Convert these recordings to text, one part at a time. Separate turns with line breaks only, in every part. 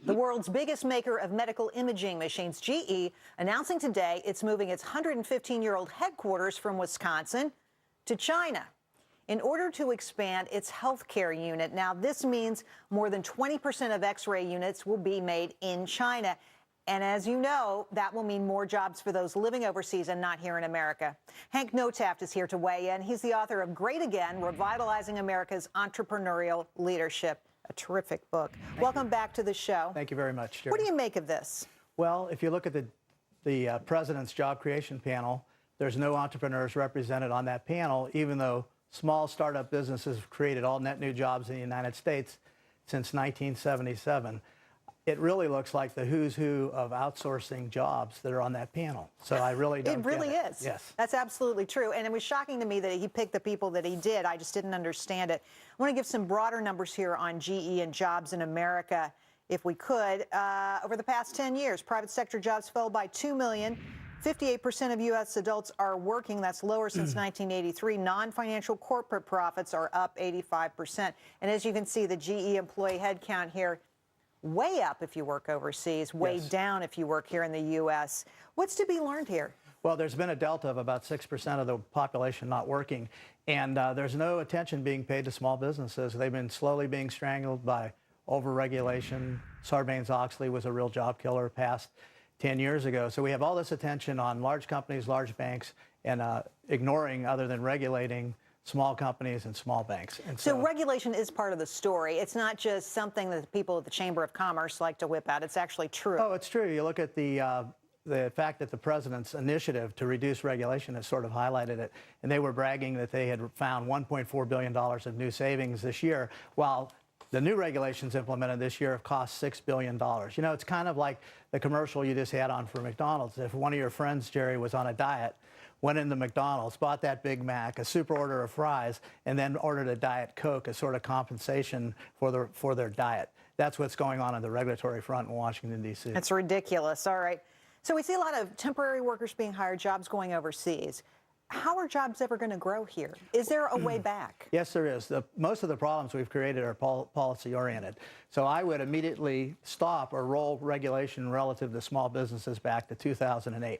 The world's biggest maker of medical imaging machines, GE, announcing today it's moving its 115-year-old headquarters from Wisconsin to China in order to expand its healthcare unit. Now, this means more than 20% of X-ray units will be made in China. And as you know, that will mean more jobs for those living overseas and not here in America. Hank Nothhaft is here to weigh in. He's the author of Great Again, Revitalizing America's Entrepreneurial Leadership. A terrific book. Welcome back to the show.
Thank you very much, Jerry.
What do you make of this?
Well, if you look at the President's Job Creation Panel, there's no entrepreneurs represented on that panel, even though small startup businesses have created all net new jobs in the United States since 1977. It really looks like the who's who of outsourcing jobs that are on that panel. So I really don't
It really
get it.
is.
Yes.
That's absolutely true. And it was shocking to me that he picked the people that he did. I just didn't understand it. I want to give some broader numbers here on GE and jobs in America, if we could. Over the past 10 years, private sector jobs fell by 2 million. 58% of U.S. adults are working. That's lower since 1983. Non-financial corporate profits are up 85%. And as you can see, the GE employee headcount here, way up if you work overseas, way down if you work here in the U.S. What's to be learned here?
Well, there's been a delta of about 6% of the population not working, and there's no attention being paid to small businesses. They've been slowly being strangled by overregulation. Sarbanes-Oxley was a real job killer past 10 years ago. So we have all this attention on large companies, large banks, and ignoring, other than regulating, small companies and small banks. And
so regulation is part of the story. It's not just something that the people at the Chamber of Commerce like to whip out. It's actually true.
Oh, it's true. You look at the fact that the president's initiative to reduce regulation has sort of highlighted it. And they were bragging that they had found $1.4 billion of new savings this year, while the new regulations implemented this year have cost $6 billion. You know, it's kind of like the commercial you just had on for McDonald's. If one of your friends, Jerry, was on a diet, went into McDonald's, bought that Big Mac, a super order of fries, and then ordered a Diet Coke as sort of compensation for their diet. That's what's going on the regulatory front in Washington, D.C.
It's ridiculous. All right. So we see a lot of temporary workers being hired, jobs going overseas. How are jobs ever going to grow here? Is there a way back?
Yes, there is. Most of the problems we've created are policy-oriented. So I would immediately stop or roll regulation relative to small businesses back to 2008.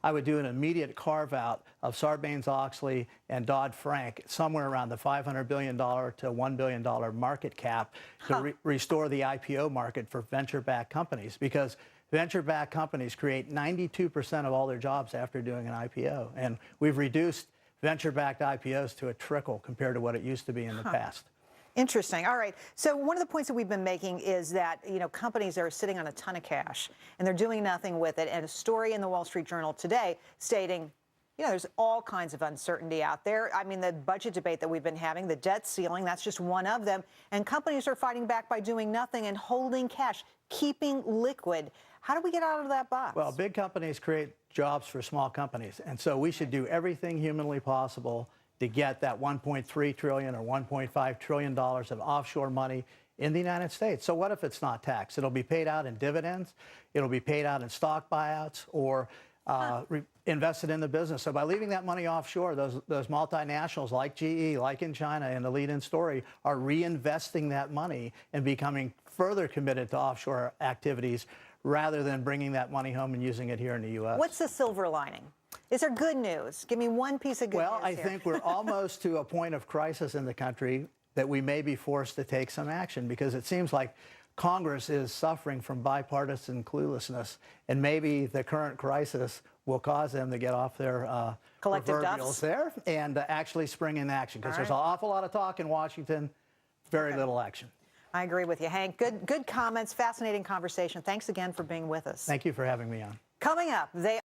I would do an immediate carve-out of Sarbanes-Oxley and Dodd-Frank, somewhere around the $500 billion to $1 billion market cap, to restore the IPO market for venture-backed companies, because venture-backed companies create 92% of all their jobs after doing an IPO. And we've reduced venture-backed IPOs to a trickle compared to what it used to be in the past.
Interesting. All right. So one of the points that we've been making is that, you know, companies are sitting on a ton of cash and they're doing nothing with it. And a story in the Wall Street Journal today stating, you know, there's all kinds of uncertainty out there. I mean, the budget debate that we've been having, the debt ceiling, that's just one of them. And companies are fighting back by doing nothing and holding cash, keeping liquid. How do we get out of that box?
Well, big companies create jobs for small companies. And so we should do everything humanly possible to get that $1.3 trillion or $1.5 trillion of offshore money in the United States. So what if it's not taxed? It'll be paid out in dividends, it'll be paid out in stock buyouts, or invested in the business. So by leaving that money offshore, those multinationals like GE, like in China in the lead-in story, are reinvesting that money and becoming further committed to offshore activities rather than bringing that money home and using it here in the U.S.
What's the silver lining? Is there good news? Give me one piece of good news.
Well, I think we're almost to a point of crisis in the country that we may be forced to take some action, because it seems like Congress is suffering from bipartisan cluelessness, and maybe the current crisis will cause them to get off their
collective
proverbials
duffs
there and actually spring in action, because there's an awful lot of talk in Washington, very little action.
I agree with you, Hank. Good comments, fascinating conversation. Thanks again for being with us.
Thank you for having me on.
Coming up, they